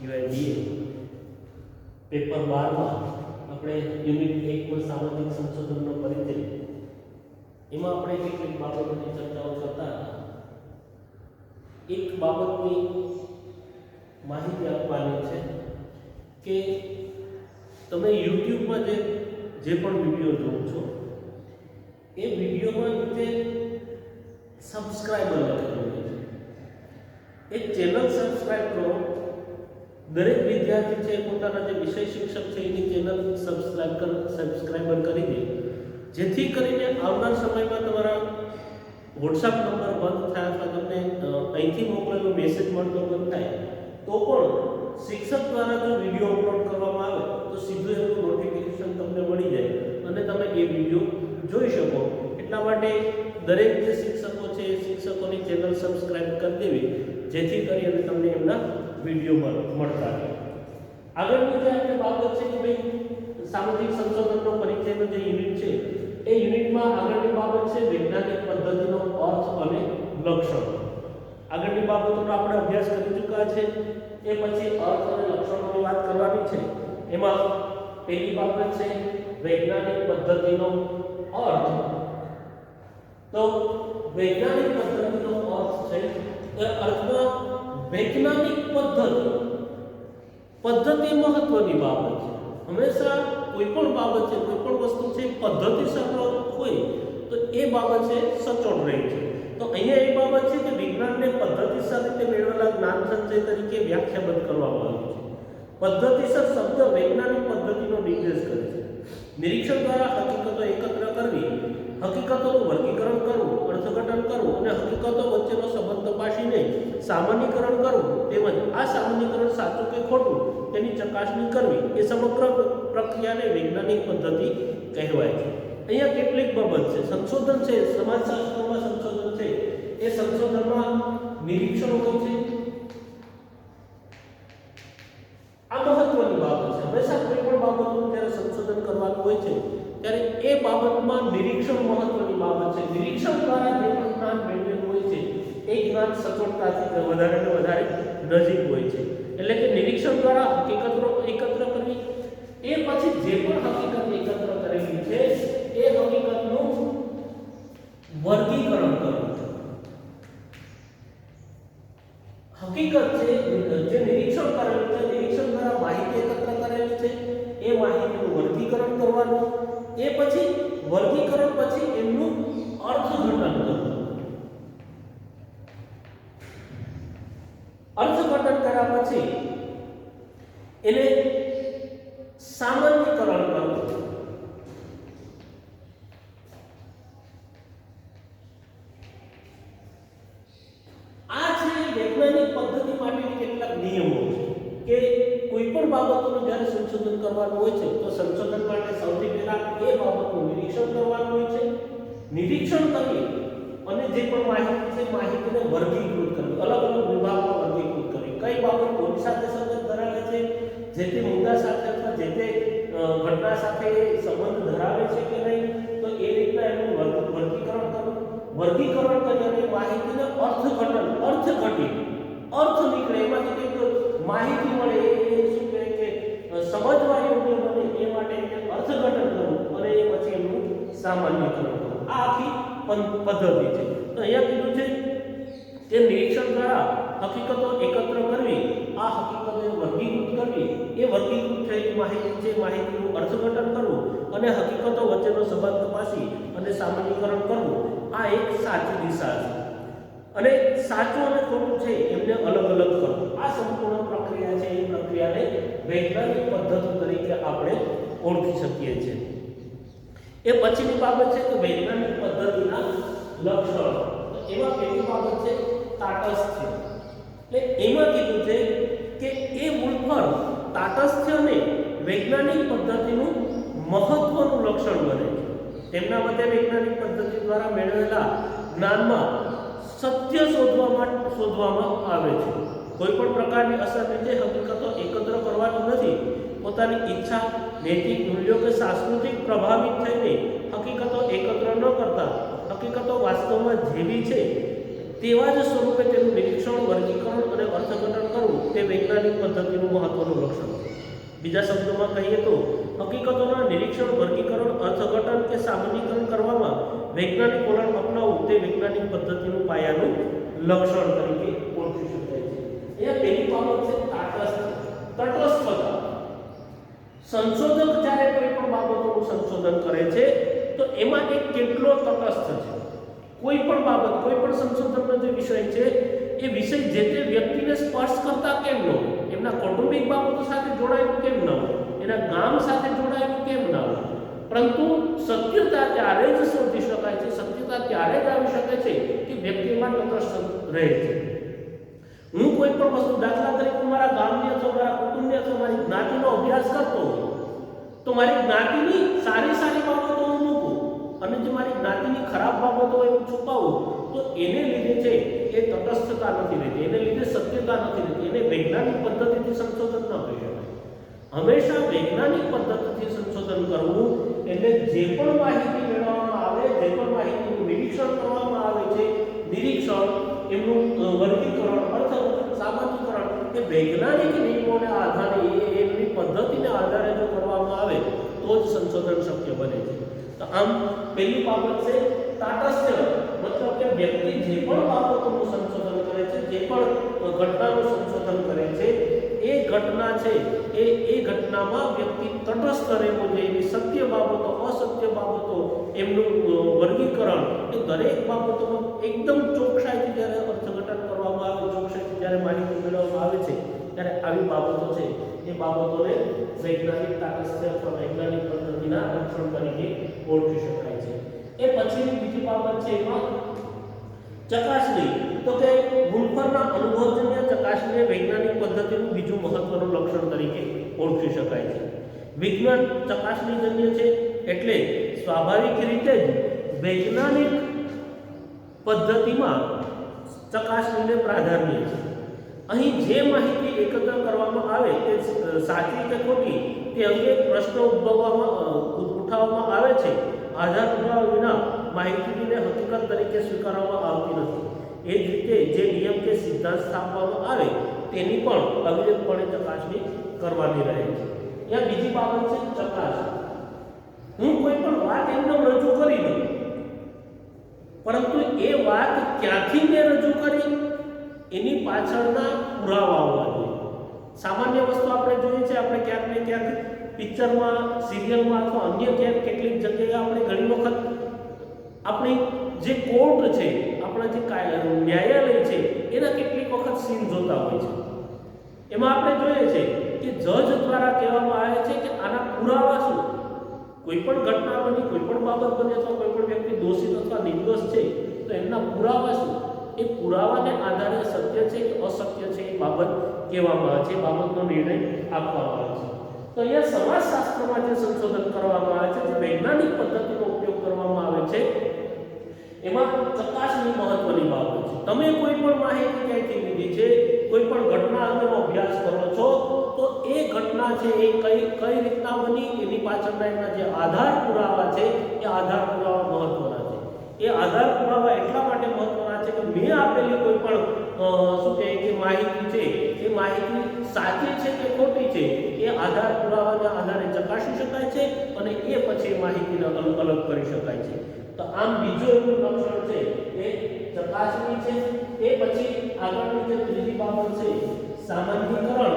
સિવાય BA paper 12 માં આપણે યુનિટ 1 માં સામાજિક સંશોધનનો પરિચય એમાં આપણે કેટલીક બાબતોની ચર્ચાઓ કરતા હતા. એક બાબતની માહિતી આપવાની છે કે તમે YouTube માં જે પણ વિડિયો જોવો છો એ વિડિયોમાં નીચે સબસ્ક્રાઇબર લખેલું છે. એ ચેનલ સબસ્ક્રાઇબ કરો. દરેક વિદ્યાર્થી છે પોતાના જે વિષય શિક્ષક છે એની ચેનલ સબસ્ક્રાઇબર કરી દે, જેથી કરીને આવનાર સમયમાં તમારા WhatsApp નંબર બંધ થાય અથવા તમને અહીંથી મોકલેલો મેસેજ મળતો બંધ થાય તો પણ શિક્ષક દ્વારા જો વિડીયો અપલોડ કરવામાં આવે તો સીધું એનું નોટિફિકેશન તમને મળી જાય અને તમે એ વિડીયો જોઈ શકો. એટલા માટે દરેક જે શિક્ષકો છે એ શિક્ષકોની ચેનલ સબસ્ક્રાઇબ કરી દેવી, જેથી કરી અને તમને એમના વિડીયો મળતા રહે. આગળની જે આપણે બાબત છે કે ભાઈ સામાજિક સંશોધનનો પરિચયનો જે યુનિટ છે એ યુનિટમાં આગળની બાબત છે વૈજ્ઞાનિક પદ્ધતિનો અર્થ અને લક્ષણો. આગળની બાબતોનો આપણે અભ્યાસ કરી ચૂક્યા છે. એ પછી અર્થ અને લક્ષણોની વાત કરવાની છે. એમાં પહેલી બાબત છે વૈજ્ઞાનિક પદ્ધતિનો અર્થ. તો વૈજ્ઞાનિક પદ્ધતિનો અર્થ છે એ અર્થમાં વૈજ્ઞાનિક પદ્ધતિ મહત્વની બાબત છે. હંમેશા કોઈ પણ બાબત છે, કોઈ પણ વસ્તુ છે પદ્ધતિસર હોય તો એ બાબત છે સચોટ રહે છે. તો અહીંયા એ બાબત છે કે વિજ્ઞાનને પદ્ધતિસર રીતે મેળવેલા જ્ઞાન સંચય તરીકે વ્યાખ્યાબદ્ધ કરવામાં આવ્યું છે. પદ્ધતિસર શબ્દ વૈજ્ઞાનિક પદ્ધતિનો નિર્દેશ કરે છે. નિરીક્ષણ દ્વારા હકીકતો એકત્ર કરવી, હકીકતોનું વર્ગીકરણ કરવું, અર્થઘટન કરવું અને હકીકતો વચ્ચેનો સંબંધ તપાસીને સામાન્યીકરણ કરવું, તેમજ આ સામાન્યીકરણ સાચું કે ખોટું તેની ચકાસણી કરવી, એ સમગ્ર પ્રક્રિયાને વૈજ્ઞાનિક પદ્ધતિ કહેવાય છે. અહીંયા કેટલીક બાબત છે. સંશોધન છે, સમાજશાસ્ત્રમાં સંશોધન છે, એ સંશોધનમાં નિરીક્ષણ હોય છે. આ મહત્વની બાબત છે. હંમેશા કોઈ પણ બાબતનું જ્યારે સંશોધન કરવાનું હોય છે ત્યારે એ બાબતમાં નિરીક્ષણ મહત્વની બાબત છે. નિરીક્ષણ દ્વારા જે પણ જ્ઞાન મેળવેલું હોય છે એ જ્ઞાન સચોટતાથી વધારે ને વધારે નજીક હોય છે. એટલે કે નિરીક્ષણ દ્વારા હકીકતો એકત્ર કરવી, એ પછી જે પણ હકીકત એકત્ર કરેલી છે એ હકીકતનું વર્ગીકરણ કરવું. હકીકત છે જે નિરીક્ષણ કરેલું છે, નિરીક્ષણ દ્વારા માહિતી એકત્ર કરેલી છે એ માહિતીનું વર્ગીકરણ કરવાનું, એ પછી વર્ગીકરણ પછી એમનું અર્થઘટન કરવું. અર્થઘટન કર્યા પછી એને સામાન્યીકરણ કરવું. આ છે વૈજ્ઞાનિક પદ્ધતિ માટેની કેટલાક નિયમો છે કે કોઈ પણ બાબતોનું જ્યારે સંશોધન કરવાનું હોય છે તો સંશોધન માટે સૌથી પહેલા એ બાબતનું નિરીક્ષણ કરવાનું હોય છે. નિરીક્ષણ કરી અને જે પણ માહિતી છે માહિતીને વર્ગીકૃત કરવી, અલગ અલગ વિભાગમાં વર્ગીકૃત કરવી. કઈ બાબત કોની સાથે સંબંધ ધરાવે છે, જે તે મુદ્દા સાથે અથવા જે તે ઘટના સાથે સંબંધ ધરાવે છે કે નહીં, તો એ રીતના એનું વર્ગીકરણ કરવું. વર્ગીકરણ કરી અને માહિતીને અર્થઘટી અર્થ નીકળે, એમાંથી કંઈક માહિતી મળે, એ શું કહે કે સમજવા યોગ્ય બને એ માટે અર્થઘટન કરવું અને એ પછી એનું સામાન્યીકરણ કરવું. આ આખી પદ્ધતિ છે. તો અહીંયા કીધું છે કે નિરીક્ષણ દ્વારા હકીકતો એકત્ર કરવી, આ હકીકતોને વર્ગીકૃત કરવી, એ વર્ગીકૃત થયેલી માહિતી છે માહિતીનું અર્થઘટન કરવું અને હકીકતો વચ્ચેનો સંબંધ તપાસી અને સામાન્યીકરણ કરવું. આ એક સાચી દિશા છે. અને સાચું અને ખોટું છે એમને અલગ અલગ કરવું. આ સંપૂર્ણ પ્રક્રિયા છે. એ પ્રક્રિયાને વૈજ્ઞાનિક પદ્ધતિ તરીકે આપણે ઓળખી શકીએ છીએ. એ પછીની બાબત છે કે વૈજ્ઞાનિક પદ્ધતિના લક્ષણો. એમાં પહેલી બાબત છે તાટસ્થ્ય. એટલે એમાં કીધું છે કે એ મૂળ પર તાટસ્થ્ય અને વૈજ્ઞાનિક પદ્ધતિનું મહત્વનું લક્ષણ બને છે. તેમના મતે વૈજ્ઞાનિક પદ્ધતિ દ્વારા મેળવેલા જ્ઞાનમાં સત્ય શોધવામાં આવે છે. કોઈ પણ પ્રકારની અસર નીચે હકીકતો એકત્ર કરવાની નથી. પોતાની ઈચ્છા, નૈતિક મૂલ્યો કે સાંસ્કૃતિક પ્રભાવિત થઈને હકીકતો એકત્ર ન કરતા હકીકતો વાસ્તવમાં જેવી છે તેવા જ સ્વરૂપે તેનું નિરીક્ષણ, વર્ગીકરણ અને અર્થઘટન કરવું તે વૈજ્ઞાનિક પદ્ધતિનું મહત્વનું લક્ષણ છે. બીજા શબ્દોમાં કહીએ તો હકીકતોના નિરીક્ષણ, વર્ગીકરણ, અર્થઘટન કે સામાન્યીકરણ કરવામાં વૈજ્ઞાનિક વલણ અપનાવવું તે વૈજ્ઞાનિક પદ્ધતિનું પાયાનું લક્ષણ તરીકે ઓળખી શકાય છે. અહીંયા પહેલી બાબત છે તટસ્થતા. સંશોધક જ્યારે કોઈ પણ બાબતોનું સંશોધન કરે છે તો એમાં એ કેટલો તટસ્થ છે. કોઈ પણ બાબત, કોઈ પણ સંશોધનનો જે વિષય છે એ વિષય જે તે વ્યક્તિને સ્પર્શ કરતા કેમ ન હોય, એમના કૌટુંબિક બાબતો સાથે જોડાયેલું કેમ ન હોય, એના ગામ સાથે જોડાયેલું કેમ ન હોય, પરંતુ સત્યતા ત્યારે જ શોધી શકાય છે, સત્યતા ત્યારે જ આવી શકે છે કે વ્યક્તિમાં તટસ્થ રહે છે. હું કોઈ પણ વસ્તુ, દાખલા તરીકે મારા ગામની અથવા મારા કુટુંબની અથવા મારી જ્ઞાતિનો અભ્યાસ કરતો હોઉં તો મારી જ્ઞાતિની સારી સારી બાબતો હું મૂકું અને જે મારી જ્ઞાતિની ખરાબ બાબતો હોય હું છુપાવું તો એને લીધે છે એ તટસ્થતા નથી રહેતી, એને લીધે સત્યતા નથી રહેતી, એને વૈજ્ઞાનિક પદ્ધતિથી સંશોધન ન કરી શકાય. હંમેશા વૈજ્ઞાનિક પદ્ધતિથી સંશોધન કરવું એટલે જે પણ માહિતી મેળવવામાં આવે, જે પણ માહિતીનું નિરીક્ષણ કરવામાં આવે છે, નિરીક્ષણ, એમનું વર્ગીકરણ, અર્થઘટન, સામાન્યીકરણ એ વૈજ્ઞાનિક નિયમોને આધારે, એમની પદ્ધતિને આધારે જો કરવામાં આવે તો જ સંશોધન શક્ય બને છે. તો આમ પહેલી બાબત છે તાટસ્થ્ય, મતલબ કે વ્યક્તિ જે પણ બાબતોનું સંશોધન કરે છે, જે પણ ઘટનાનું સંશોધન કરે છે, એ ઘટના છે એ ઘટનામાં વ્યક્તિ તટસ્થ રહેવો જોઈએ. સત્ય બાબતો, અસત્ય બાબતો, એમનું વર્ગીકરણ એ દરેક બાબતોમાં એકદમ ચોકસાઈથી જ્યારે અર્થઘટન કરવામાં આવે, ચોકસાઈથી જ્યારે માહિતી મેળવવામાં આવે છે ત્યારે આવી બાબતો છે એ બાબતોને વૈજ્ઞાનિક તાટસ્થ્ય અથવા વૈજ્ઞાનિક પદ્ધતિના લક્ષણ તરીકે ઓળખી શકાય છે. એ પછીની બીજી બાબત છે એમાં ચકાસણી. તો કે વુલ્ફરના અનુભવજન્ય ચકાસણીને વૈજ્ઞાનિક પદ્ધતિનું બીજું મહત્વનું લક્ષણ તરીકે ઓળખી શકાય છે. વિજ્ઞાન ચકાસણીજન્ય છે એટલે સ્વાભાવિક રીતે જ વૈજ્ઞાનિક પદ્ધતિમાં ચકાસણીને પ્રાધાન્ય છે. અહીં જે માહિતી એકત્ર કરવામાં આવે તે સાચી કે ખોટી તે અંગે પ્રશ્ન ઉઠાવવામાં આવે છે. આધાર પુરાવા વિના માહિતીને હકીકત તરીકે સ્વીકારવામાં આવતી નથી. એ જ રીતે જે નિયમ કે સિદ્ધાંત સ્થાપવામાં આવે તેની પણ અવિરતપણે ચકાસણી કરવાની રહે છે. ત્યાં બીજી બાબત છે ચકાસણી. હું કોઈ પણ વાત એમને રજૂ કરી દઉં, પરંતુ એ વાત ક્યાંથી મેં રજૂ કરી એની પાછળના પુરાવા હોવા જોઈએ. સામાન્ય વસ્તુ આપણે જોઈએ છે, આપણે ક્યાંક ને ક્યાંક પિક્ચરમાં, સિરિયલમાં અથવા અન્ય ક્યાંક કેટલીક જગ્યાએ આપણે ઘણી વખત આપણી જે કોર્ટ છે, આપણા જે ન્યાયાલય છે એના કેટલીક વખત સીન જોતા હોય છે. એમાં આપણે જોઈએ છે કે જજ દ્વારા કહેવામાં આવે છે કે આના પુરાવા શું. કોઈ પણ ઘટના બની, કોઈ પણ બાબત બની અથવા કોઈ પણ વ્યક્તિ દોષિત અથવા નિર્દોષ છે તો એમના પુરાવા શું, એ પુરાવાને આધારે સત્ય છે કે અસત્ય છે એ બાબત કહેવામાં આવે છે, બાબતનો નિર્ણય આપવામાં આવે છે. તો અહીંયા સમાજશાસ્ત્રમાં જે સંશોધન કરવામાં આવે છે, જે વૈજ્ઞાનિક પદ્ધતિનો ઉપયોગ કરવામાં આવે છે, એમાં ચકાસણી મહત્વની બાબત છે. તમે કોઈ પણ માહિતી ક્યાંથી લીધી છે, કોઈ પણ ઘટના અંગેનો અભ્યાસ કરો છો તો એ ઘટના છે એ કઈ રીતના બની, એની પાછળના એના જે આધાર પુરાવા છે એ આધાર પુરાવા મહત્વના છે. એ આધાર પુરાવા એટલા માટે મહત્વના છે કે મેં આપેલી કોઈ પણ શું કહે કે માહિતી છે એ માહિતી સાચી છે કે ખોટી છે એ આધાર પુરાવાના આધારે ચકાસી શકાય છે અને એ પછી માહિતીને અલગ કરી શકાય છે. તો આમ બીજો એનું લક્ષણ છે એ ચકાસણી છે. એ પછી આગળની જે ત્રીજી બાબત છે સામાન્યીકરણ.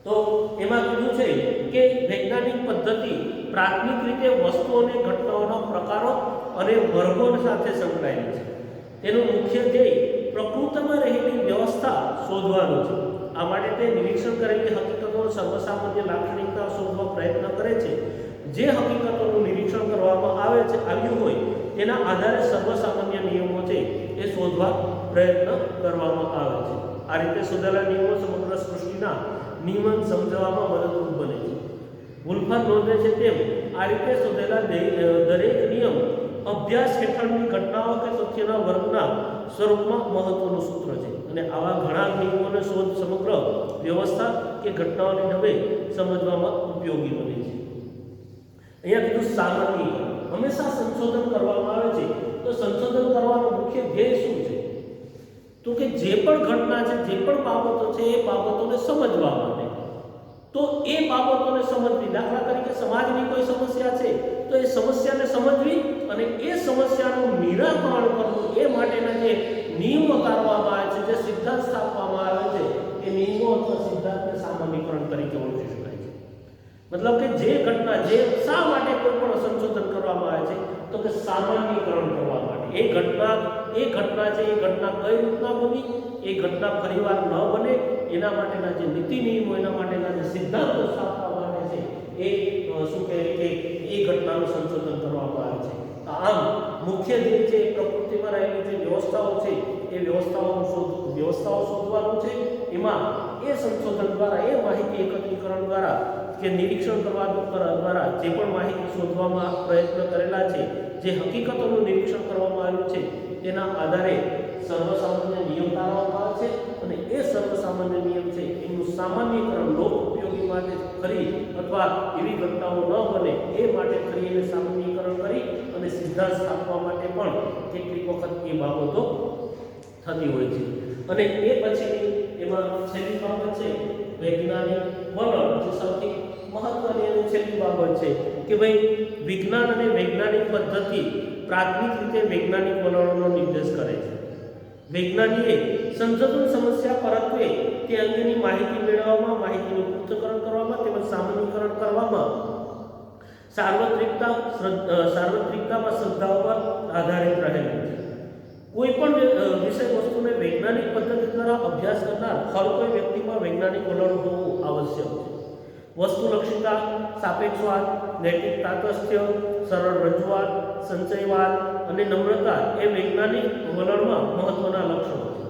તો એમાં કીધું છે કે વૈજ્ઞાનિક પદ્ધતિ પ્રાથમિક રીતે વસ્તુઓ અને ઘટનાઓના પ્રકારો અને વર્ગો સાથે સંકળાયેલી છે. તેનું મુખ્ય ધ્યેય પ્રકૃતિમાં રહેલી વ્યવસ્થા શોધવાનું છે. આ માટે તે નિરીક્ષણ કરેલી હકીકતો સર્વસામાન્ય લાક્ષણિકતાઓ શોધવા પ્રયત્ન કરે છે. જે હકીકતોનું નિરીક્ષણ કરવામાં આવ્યું હોય તેના આધારે સર્વસામાન્ય નિયમો છે એ શોધવા પ્રયત્ન કરવામાં આવે છે. આ રીતે શોધેલા નિયમો સમગ્ર સૃષ્ટિના નિયમન સમજવામાં મદદરૂપ બને છે. વુલ્ફર નોંધે છે તેમ આ રીતે શોધેલા દરેક નિયમ અભ્યાસ હેઠળની ઘટનાઓ કે તથ્યના વર્ગના સ્વરૂપમાં મહત્વનું સૂત્ર છે અને આવા ઘણા નિયમોને શોધ સમગ્ર વ્યવસ્થા કે ઘટનાઓની ઢબે સમજવામાં ઉપયોગી બને છે. અહીંયા કીધું સામાન્યીકરણ. હંમેશા સંશોધન કરવામાં આવે છે તો સંશોધન કરવાનો મુખ્ય ધ્યેય શું છે? તો કે જે પણ ઘટના છે, જે પણ બાબતો છે, એ બાબતોને સમજવા માટે, તો એ બાબતોને સમજવી, દાખલા તરીકે સમાજની કોઈ સમસ્યા છે તો એ સમસ્યાને સમજવી અને એ સમસ્યાનું નિરાકરણ કરવું, એ માટેના જે નિયમો કાઢવામાં આવે છે, જે સિદ્ધાંત સ્થાપવામાં આવે છે, એ નિયમો અથવા સિદ્ધાંતને સામાન્યકરણ તરીકે ઓળખી શકાય છે. મતલબ કે જે ઘટના, જે શા માટે કોઈ પણ સંશોધન કરવામાં આવે છે, તો કે સામાન્યકરણ કરવા માટે. એ ઘટના છે, એ ઘટના કઈ રીતના બની, એ ઘટના ફરીવાર ન બને એના માટેના જે નીતિ નિયમો, એના માટેના જે સિદ્ધાંતો સ્થાપવા માટે છે, એ શું કહેવાય કે એ ઘટનાનું સંશોધન કરવામાં આવે છે. આમ મુખ્ય જે છે પ્રકૃતિમાં રહેલી જે વ્યવસ્થાઓ છે, એ વ્યવસ્થાઓ શોધવાનું છે. એમાં એ સંશોધન દ્વારા, એ માહિતી એકત્રીકરણ દ્વારા કે નિરીક્ષણ કરવા દ્વારા જે પણ માહિતી શોધવામાં પ્રયત્ન કરેલા છે, જે હકીકતોનું નિરીક્ષણ કરવામાં આવ્યું છે, તેના આધારે સર્વસામાન્ય નિયમ તારવવામાં આવે છે અને એ સર્વસામાન્ય નિયમ છે એનું સામાન્યકરણ લોક ઉપયોગી માટે કરી અથવા એવી ઘટનાઓ ન બને એ માટે કરી એને સામાન્યકરણ કરી અને સિદ્ધાંત સ્થાપવા માટે પણ કેટલીક વખત એ બાબતો થતી હોય છે. અને એ પછીની એમાં છેલ્લી બાબત છે વૈજ્ઞાનિક વલણ, જે સૌથી મહત્વની અને છેલ્લી બાબત છે કે ભાઈ વિજ્ઞાન અને વૈજ્ઞાનિક પદ્ધતિ પ્રાથમિક રીતે વૈજ્ઞાનિક વલણોનો નિર્દેશ કરે છે. વૈજ્ઞાનિકે સંશોધન સમસ્યા પરત્વે તે અંગેની માહિતી મેળવવામાં, માહિતીનું પૃથ્થકરણ કરવામાં તેમજ સામાન્યકરણ કરવામાં સાર્વત્રિકતામાં શ્રદ્ધાઓ પર આધારિત રહેલું છે. કોઈ પણ વિષય વસ્તુને વૈજ્ઞાનિક પદ્ધતિ દ્વારા અભ્યાસ કરનાર હર કોઈ વ્યક્તિમાં વૈજ્ઞાનિક વલણ હોવું આવશ્યક છે. વસ્તુલક્ષિતા, સાપેક્ષવાદ, નૈતિક તાતસ્થ્ય, સરળ રજૂઆત, સંચયવાદ અને નમ્રતા એ વૈજ્ઞાનિક વલણમાં મહત્વના લક્ષણો છે.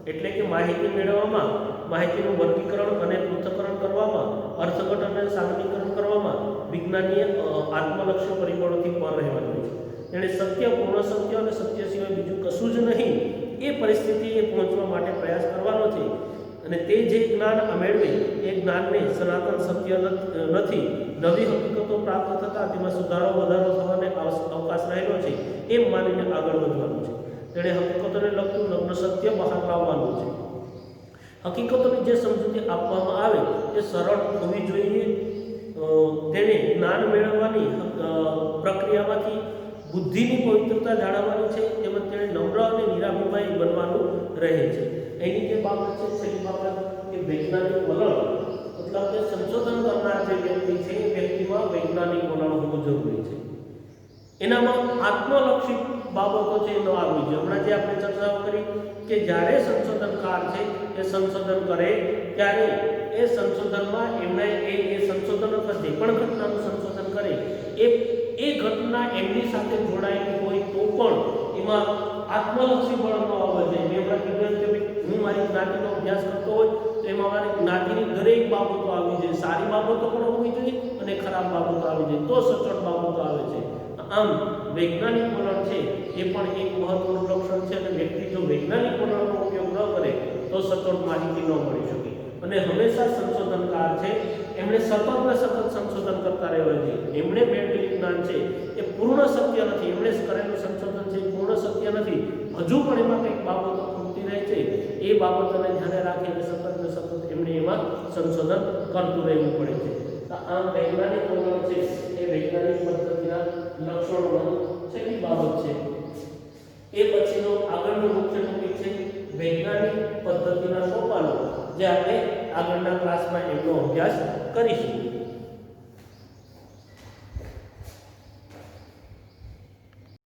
એટલે કે માહિતી મેળવવામાં, માહિતીનું વર્ગીકરણ અને પૃથ્થકરણ કરવામાં, અર્થઘટન અને સામાન્યકરણ કરવામાં વિજ્ઞાનીએ આત્મલક્ષી પરિબળોથી પર રહેવાનું છે. એણે સત્ય, પૂર્ણ સત્ય અને સત્ય સિવાય બીજું કશું જ નહીં એ પરિસ્થિતિએ પહોંચવા માટે પ્રયાસ કરવાનો છે. અને તે જે જ્ઞાન મેળવે એ જ્ઞાનને સનાતન સત્ય નથી, નવી હકીકતો પ્રાપ્ત થતાં તેમાં સુધારો વધારો થવાને અવકાશ રહેલો છે એમ માનીને આગળ વધવાનું છે. તેણે હકીકતોને લગતું નગ્ન સત્ય બહાર લાવવાનું છે. હકીકતોની જે સમજૂતી આપવામાં આવે તે સરળ હોવી જોઈએ. તેને જ્ઞાન મેળવવાની પ્રક્રિયામાંથી બુદ્ધિની પવિત્રતા જાળવવાની છે, તેમજ તેણે નમ્ર અને નિરાભિમાની બનવાનું રહે છે. એની જે બાબત છે, છેલ્લી બાબત કે વૈજ્ઞાનિક વલણ, મતલબ કે સંશોધન કરનાર જે વ્યક્તિ છે એ વ્યક્તિમાં વૈજ્ઞાનિક વલણ હોવું જરૂરી છે. એનામાં આત્મલક્ષી બાબતો છે ન આવવી જોઈએ. હમણાં જે આપણે ચર્ચાઓ કરી કે જ્યારે સંશોધનકાર છે એ સંશોધન કરે ત્યારે એ સંશોધનમાં એમને એ સંશોધન અથવા જે પણ ઘટનાનું સંશોધન કરે એ ઘટના એમની સાથે જોડાયેલી હોય તો પણ એમાં આત્મલક્ષી બળ ન આવવા જોઈએ. મેં હમણાં કીધું કે હું મારી જ્ઞાતિનો અભ્યાસ કરતો હોય તો એમાં મારી જ્ઞાતિની દરેક બાબતો આવી જોઈએ, સારી બાબતો પણ હોવી જોઈએ અને ખરાબ બાબતો આવી જોઈએ, તો સચોટ બાબતો આવે છે. આમ વૈજ્ઞાનિક વલણ છે એ પણ એક મહત્વનું લક્ષણ છે અને વ્યક્તિ જો વૈજ્ઞાનિક વલણનો ઉપયોગ ન કરે તો સચોટ માહિતી ન મળી શકે. અને હંમેશા સંશોધનકાર છે એમણે સતત ને સતત સંશોધન કરતા રહેવા જોઈએ. એમણે મેળવેલું જ્ઞાન છે એ પૂર્ણ સત્ય નથી, એમણે કરેલું સંશોધન છે એ પૂર્ણ સત્ય નથી, હજુ પણ એમાં કંઈક બાબતો ખૂટતી રહે છે. એ બાબતોને ધ્યાને રાખીને સતત ને સતત એમણે એમાં સંશોધન કરતું રહેવું પડે છે. આમ વૈજ્ઞાનિક વલણ છે એ વૈજ્ઞાનિક પદ્ધતિના લક્ષણોની છેલ્લી બાબત છે. એ પછીનો આગળનો મુખ્ય ટોપિક છે વૈજ્ઞાનિક પદ્ધતિના સોપાનો, જે આપણે આગળના ક્લાસમાં એમનો અભ્યાસ કરીશું.